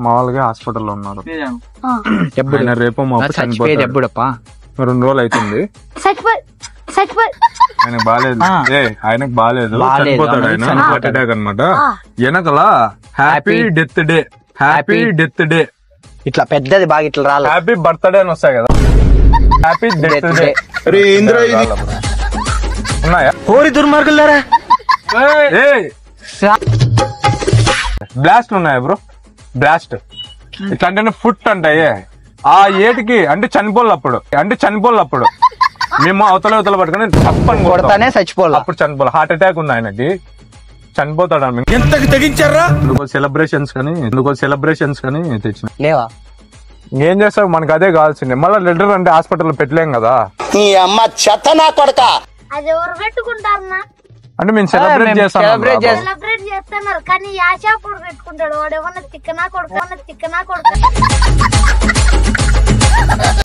మామూలుగా హాస్పిటల్లో ఉన్నారు. ఆయన రేపు ఎప్పుడప్పా 2 రోజులు అవుతుంది. ఆయనకు బాగాలేదు, ఆయనకు బాగాలేదు, చనిపోతాడు ఆయన. హార్ట్ అటాక్ అనమాట. వెనకల happy death day, happy death day ఇట్లా పెద్దది బాగా ఇట్లా రాలి, హ్యాపీ బర్త్డే అని వస్తాయి కదా, హ్యాపీ డెత్ డే ఉన్నాయా? ఓరి దుర్మార్గులారా. బ్లాస్ట్ ఉన్నాయా బ్రో? బ్లాస్ట్ ఇట్లాంటి ఫుట్ అంటాయి ఆ ఏటికి అంటే చనిపోలప్పుడు మేము అవతల పట్టుకుని తప్పని కొడతానే చచ్చిపోవాలి. అప్పుడు చనిపోవాలి. హార్ట్ అటాక్ ఉంది ఆయనకి, చనిపోతాడు. తెగించారా? సెలబ్రేషన్స్ కానీ తెచ్చిన లేవా? ఏం చేస్తావు, మనకు అదే కావాల్సిందే. మళ్ళీ లెటర్ అంటే హాస్పిటల్ పెట్టలేం కదా. అది ఎవరు పెట్టుకుంటారన్నా అంటే మేము సెలబ్రేట్ చేస్తున్నారు కానీ యాషాపుడు పెట్టుకుంటాడు. వాడు ఏమన్నా తిక్కనా కొడుకు